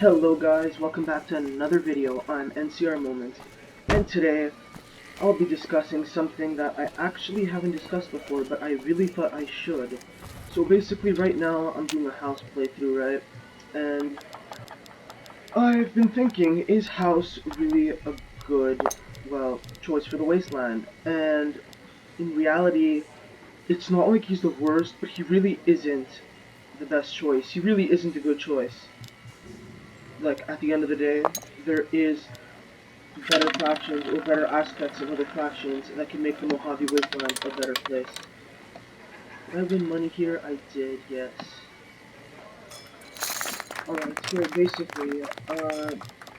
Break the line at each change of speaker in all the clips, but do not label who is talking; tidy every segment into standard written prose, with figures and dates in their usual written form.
Hello guys, welcome back to another video on NCR Moment, and today I'll be discussing something that I actually haven't discussed before, but I really thought I should. So basically right now I'm doing a house playthrough, right? And I've been thinking, is House really a good, well, choice for the Wasteland? And in reality, it's not like he's the worst, but he really isn't the best choice. He really isn't a good choice. Like, at the end of the day, there is better factions or better aspects of other factions that can make the Mojave Wasteland a better place. Did I win money here? I did, yes. Alright, so basically,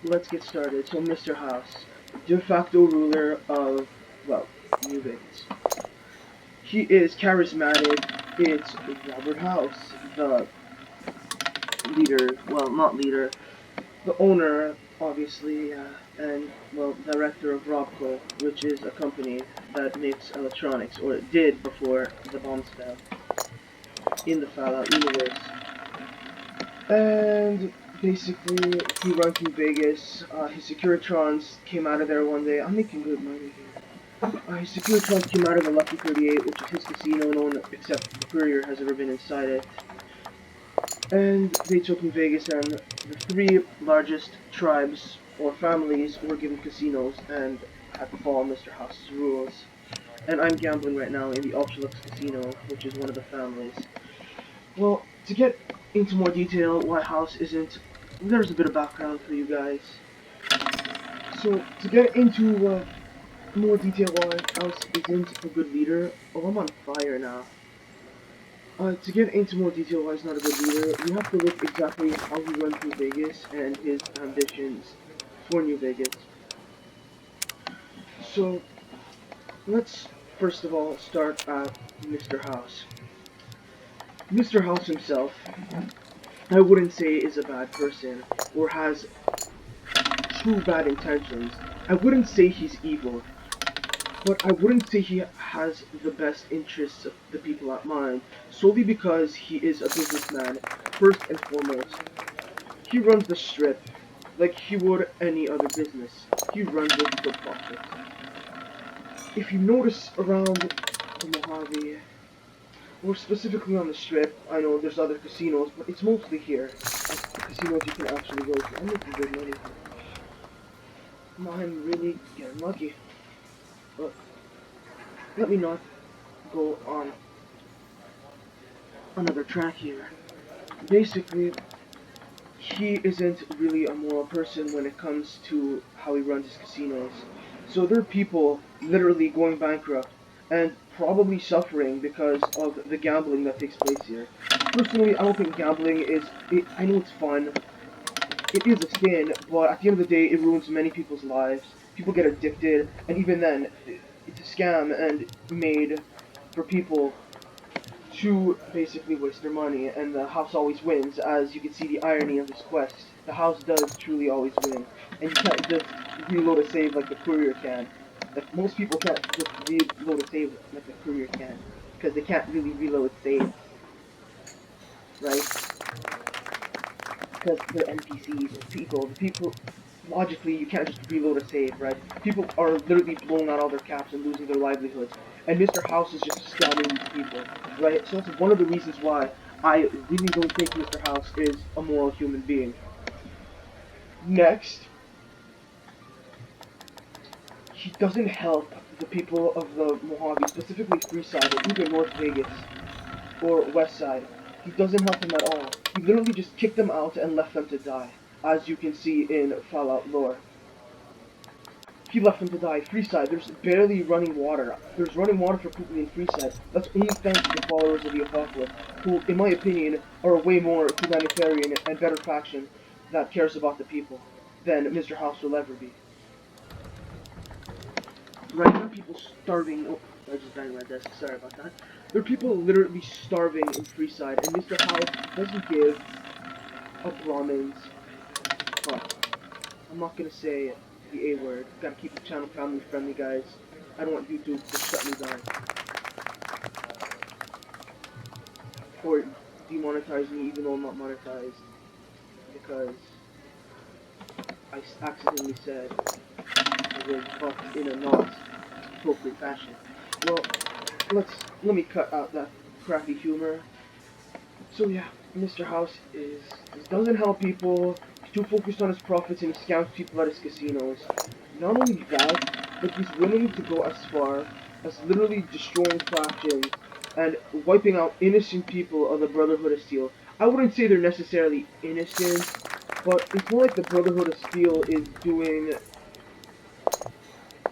let's get started. So Mr. House, de facto ruler of, well, New Vegas. He is charismatic. It's Robert House, the leader, well, not leader, the owner, obviously, and, well, director of RobCo, which is a company that makes electronics, or it did before the bombs fell, in the Fallout universe. And basically, he runs New Vegas. His Securitrons came out of there one day. I'm making good money here. His Securitrons came out of the Lucky 38, which is his casino. No one except the Courier has ever been inside it. And they took New Vegas, and the three largest tribes or families were given casinos and had to follow Mr. House's rules. And I'm gambling right now in the Ultralux Casino, which is one of the families. Well, to get into more detail why House isn't... There's a bit of background for you guys. So, to get into more detail why House isn't a good leader... Oh, I'm on fire now. To get into more detail why he's not a good leader, we have to look exactly how he runs New Vegas and his ambitions for New Vegas. So, let's first of all start at Mr. House. Mr. House himself, I wouldn't say is a bad person or has true bad intentions. I wouldn't say he's evil, but I wouldn't say he has the best interests of the people at mind, solely because he is a businessman, first and foremost. He runs the strip like he would any other business. He runs it for profit. If you notice around the Mojave, or specifically on the strip, I know there's other casinos, but it's mostly here. The casinos you can actually go to. I'm making good money here. I'm really getting lucky. But let me not go on another track here. Basically, he isn't really a moral person when it comes to how he runs his casinos. So there are people literally going bankrupt and probably suffering because of the gambling that takes place here. Personally, I don't think gambling is... I know it's fun. It is a sin, but at the end of the day, it ruins many people's lives. People get addicted, and even then, it's a scam and made for people to basically waste their money, and the house always wins. As you can see the irony of this quest, the house does truly always win, and you can't just reload a save like the courier can. Like, most people can't just reload a save like the courier can, because they can't really reload saves, right? Because they're NPCs, or people. The people, logically, you can't just reload a save, right? People are literally blowing out all their caps and losing their livelihoods, and Mr. House is just scamming these people, right? So that's one of the reasons why I really don't think Mr. House is a moral human being. Next, he doesn't help the people of the Mojave, specifically Freeside, or even North Vegas, or West Side. He doesn't help them at all. He literally just kicked them out and left them to die, as you can see in Fallout lore. He left them to die. Freeside, there's barely running water. There's running water for people in Freeside. That's only thanks to the followers of the Apocalypse, who, in my opinion, are a way more humanitarian and better faction that cares about the people than Mr. House will ever be. Right, there are people starving. Oh, I just banged my desk. Sorry about that. There are people literally starving in Freeside, and Mr. House doesn't give a Brahmin's fuck. I'm not gonna say the A word. Gotta keep the channel family friendly, guys. I don't want YouTube to shut me down. Or demonetize me even though I'm not monetized. Because I accidentally said the word but in a not appropriate fashion. Well, let me cut out that crappy humor. So yeah, Mr. House doesn't help people. He's too focused on his profits and he scams people at his casinos. Not only that, but he's willing to go as far as literally destroying factions and wiping out innocent people of the Brotherhood of Steel. I wouldn't say they're necessarily innocent, but it's more like the Brotherhood of Steel is doing.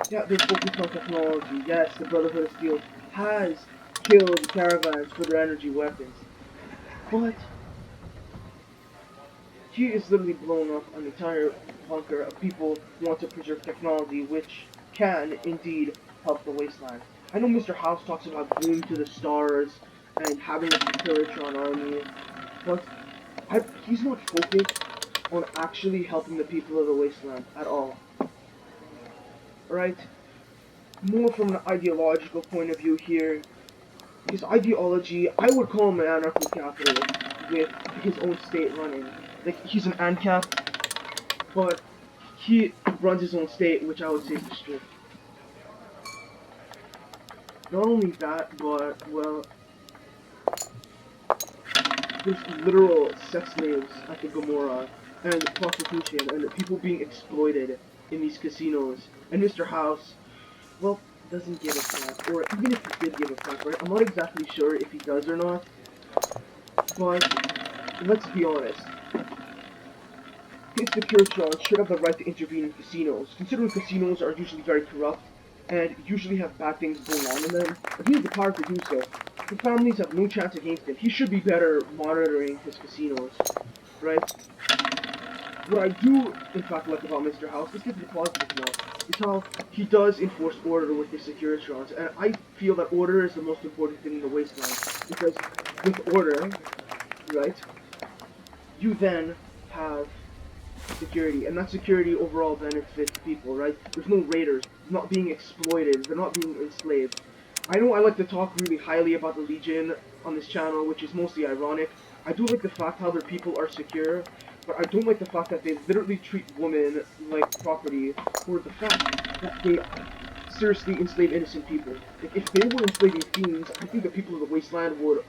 Yeah, they're focused on technology. Yes, the Brotherhood of Steel has killed caravans for their energy weapons, but he is literally blowing up an entire bunker of people who want to preserve technology, which can indeed help the wasteland. I know Mr. House talks about going to the stars and having a Securitron army, but he's not focused on actually helping the people of the wasteland at all. Right? More from an ideological point of view here, his ideology, I would call him an anarcho-capitalist with his own state running. Like, he's an ANCAP, but he runs his own state, which I would say is the strip. Not only that, but, well, there's literal sex slaves at the Gomorrah, and prostitution, and people being exploited in these casinos. And Mr. House, well, doesn't give a fuck. Or even if he did give a fuck, right? I'm not exactly sure if he does or not, but let's be honest. His Securitron should have the right to intervene in casinos, considering casinos are usually very corrupt and usually have bad things going on in them. If he has the power to do so, the families have no chance against him. He should be better monitoring his casinos, right? What I do, in fact, like about Mr. House, let's get to the positive now, is how he does enforce order with his Securitrons, and I feel that order is the most important thing in the wasteland, because with order, right, you then have security, and that security overall benefits people, right? There's no raiders, not being exploited, they're not being enslaved. I know I like to talk really highly about the Legion on this channel, which is mostly ironic. I do like the fact how their people are secure, but I don't like the fact that they literally treat women like property, or the fact that they seriously enslave innocent people. Like, if they were enslaving fiends, I think the people of the wasteland would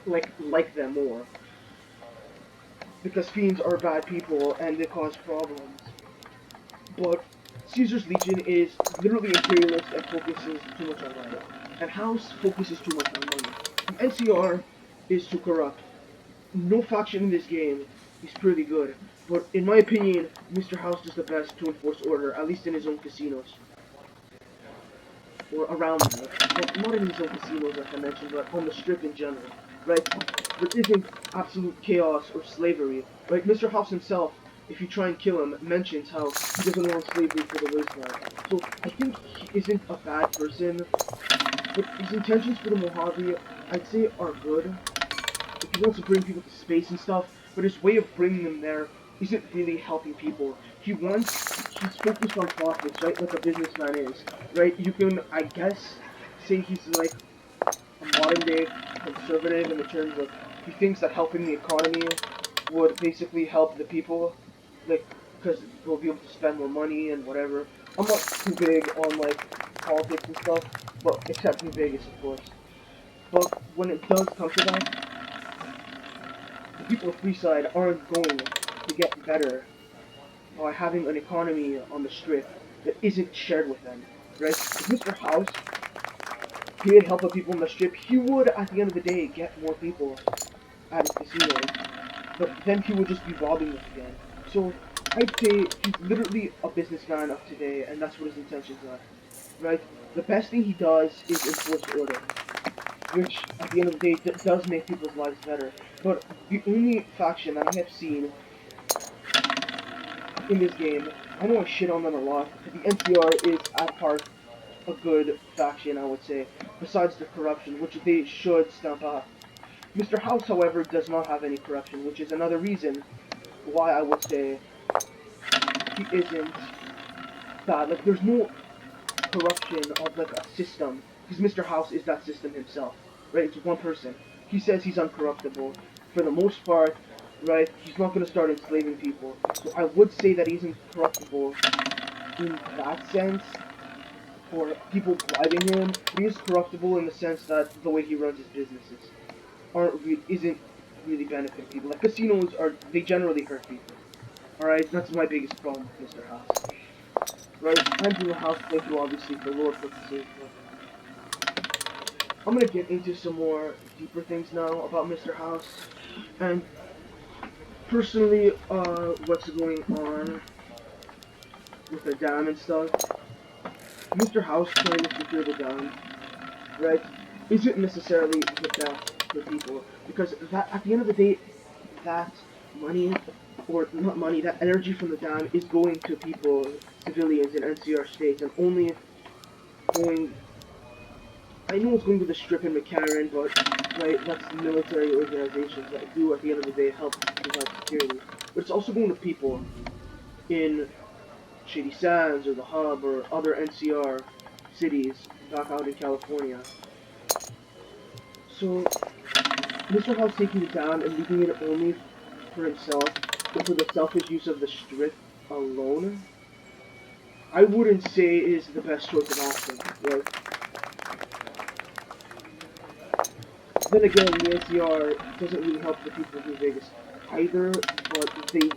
like them more, because fiends are bad people and they cause problems. But Caesar's Legion is literally imperialist and focuses too much on money. And House focuses too much on money. The NCR is too corrupt. No faction in this game is pretty good. But in my opinion, Mr. House does the best to enforce order, at least in his own casinos. Or around them. Well, not in his own casinos, like I mentioned, but on the strip in general. Right? There isn't absolute chaos or slavery. Right? Mr. House himself, if you try and kill him, mentions how he doesn't want slavery for the wasteland. So I think he isn't a bad person, but his intentions for the Mojave, I'd say, are good. If he wants to bring people to space and stuff, but his way of bringing them there isn't really helping people. He's focused on profits, right? Like a businessman is, right? You can, I guess, say he's like a modern day conservative in the terms of he thinks that helping the economy would basically help the people, like, because they'll be able to spend more money and whatever. I'm not too big on like politics and stuff, but except in Vegas, of course. But when it does come to that, the people of Freeside aren't going to get better by having an economy on the strip that isn't shared with them, right? If Mr. House did help the people on the strip, he would, at the end of the day, get more people at his casinos, but then he would just be robbing them again. So I'd say he's literally a businessman of today, and that's what his intentions are, right? The best thing he does is enforce order, which at the end of the day does make people's lives better. But the only faction that I have seen in this game, I know I shit on them a lot, but the NCR is at heart a good faction, I would say, besides the corruption, which they should stamp out. Mr. House, however, does not have any corruption, which is another reason why I would say he isn't bad. Like, there's no corruption of, like, a system, because Mr. House is that system himself, right? It's one person. He says he's uncorruptible. For the most part, right? He's not going to start enslaving people. So I would say that he's incorruptible in that sense, for people bribing him, but he is corruptible in the sense that the way he runs his businesses isn't really benefiting people. Like casinos they generally hurt people. All right, that's my biggest problem with Mr. House. Right, I'm doing a house playthrough obviously for lore purposes, but I'm gonna get into some more deeper things now about Mr. House, and personally, what's going on with the dam and stuff. Mr. House trying to secure the dam, right, isn't necessarily the best for people because that at the end of the day, that money, or not money, that energy from the dam is going to people, civilians in NCR states, and only going. I know it's going to the Strip and McCarran, but right, that's military organizations that do at the end of the day help provide security. But it's also going to people in Shady Sands or the Hub or other NCR cities back out in California. So Mr. House taking it down and leaving it only for himself and for the selfish use of the Strip alone, I wouldn't say is the best choice of action. Right? Then again, the NCR doesn't really help the people of New Vegas either, but they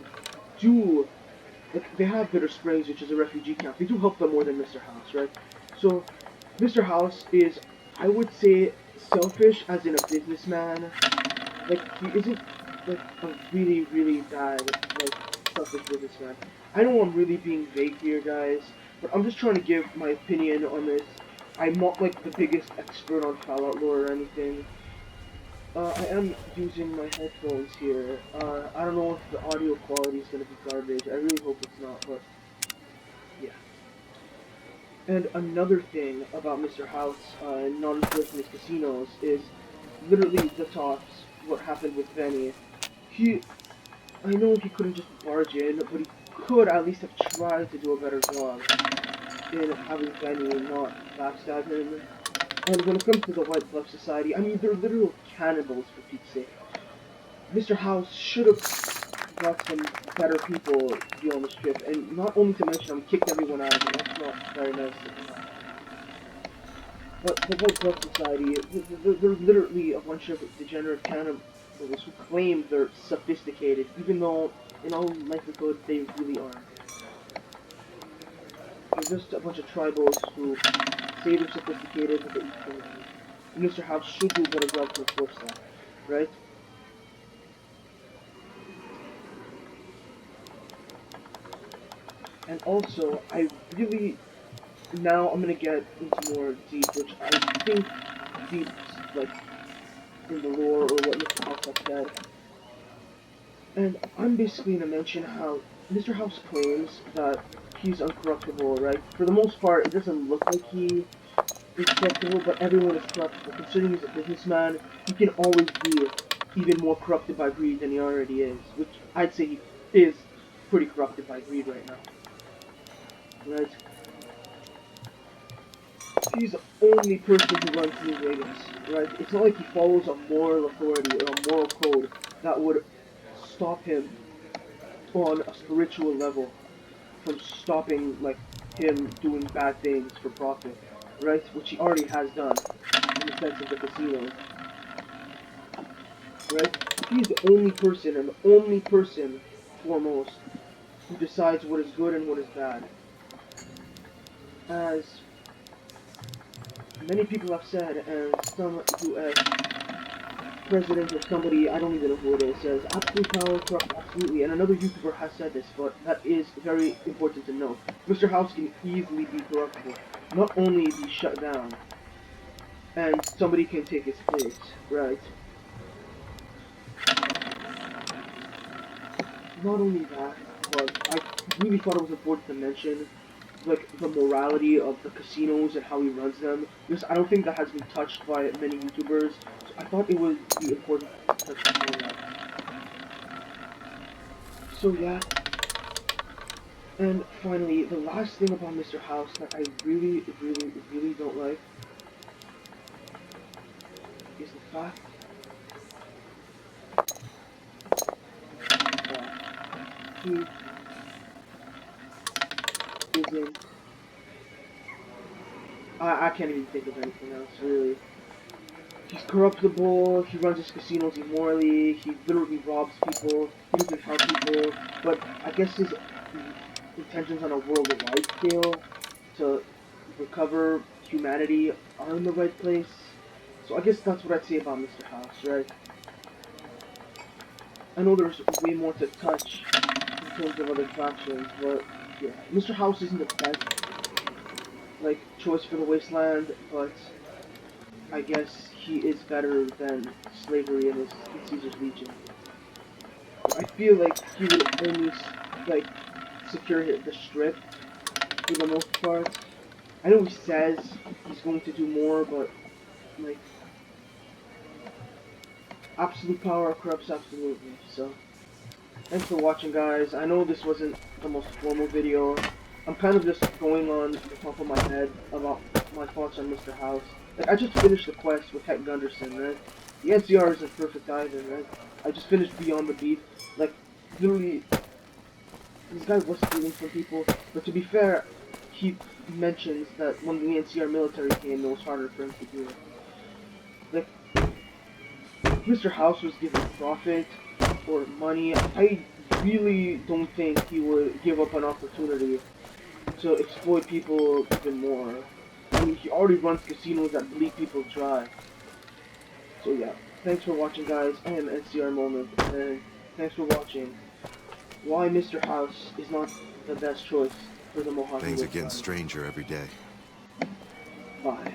do, like, they have Bitter Springs, which is a refugee camp. They do help them more than Mr. House, right? So, Mr. House is, I would say, selfish as in a businessman. Like, he isn't, like, a really, really bad, like, selfish businessman. I know I'm really being vague here, guys, but I'm just trying to give my opinion on this. I'm not, like, the biggest expert on Fallout lore or anything. I am using my headphones here. I don't know if the audio quality is gonna be garbage. I really hope it's not, but yeah. And another thing about Mr. House not enforcing his casinos is literally the tops. What happened with Benny? He, I know he couldn't just barge in, but he could at least have tried to do a better job in having Benny not backstab him. And when it comes to the White Glove Society, I mean, they're literal cannibals for Pete's sake. Mr. House should have got some better people to be on the strip, and not only to mention kicked everyone out of it. That's not very nice of him. But the White Glove Society, they're literally a bunch of degenerate cannibals who claim they're sophisticated, even though, in all likelihood, they really aren't. They're just a bunch of tribals who say they're sophisticated, but they eat humans. Mr. House should do a better job to enforce that, right? And also, I really, now I'm gonna get into more deep, which I think deep, like, in the lore or what Mr. House has said. And I'm basically gonna mention how Mr. House claims that he's uncorruptible, right? For the most part, it doesn't look like he is corruptible, but everyone is corruptible. Considering he's a businessman, he can always be even more corrupted by greed than he already is, which I'd say he is pretty corrupted by greed right now, right? He's the only person who runs New Vegas, right? It's not like he follows a moral authority or a moral code that would stop him on a spiritual level from stopping, like, him doing bad things for profit, right? Which he already has done in the sense of the casinos, right? He's the only person, and the only person, foremost, who decides what is good and what is bad. As many people have said, and some US president or somebody, I don't even know who it is, says absolute power corrupt absolutely, and another YouTuber has said this, but that is very important to note. Mr. House can easily be corruptible, not only be shut down, and somebody can take his place, right? Not only that, but I really thought it was important to mention, like, the morality of the casinos and how he runs them, because I don't think that has been touched by many YouTubers, so I thought it would be important to touch upon that. So yeah, and finally, the last thing about Mr. House that I really, really, really don't like is the fact he isn't. I can't even think of anything else, really. He's corruptible, he runs his casinos immorally, he literally robs people, he doesn't help people, but I guess his intentions on a worldwide scale to recover humanity are in the right place. So I guess that's what I'd say about Mr. House, right? I know there's way more to touch in terms of other factions, but yeah, Mr. House isn't the best, like, choice for the Wasteland, but I guess he is better than slavery in Caesar's Legion. I feel like he would only like secure the strip for the most part. I know he says he's going to do more, but like absolute power corrupts absolutely. So thanks for watching, guys. I know this wasn't the most formal video. I'm kind of just going on the top of my head about my thoughts on Mr. House. Like, I just finished the quest with Heck Gunderson, right? The NCR isn't perfect either, right? I just finished Beyond the Beat. Like, literally, this guy was stealing from people, but to be fair, he mentions that when the NCR military came, it was harder for him to do it. Like, Mr. House was given profit or money. I really don't think he would give up an opportunity to exploit people even more. I mean, he already runs casinos that bleed people dry. So yeah, thanks for watching, guys. I am NCR Moment, and thanks for watching why Mr. House is not the best choice for the Mojave
Things are getting
Wasteland.
stranger every day.
Bye.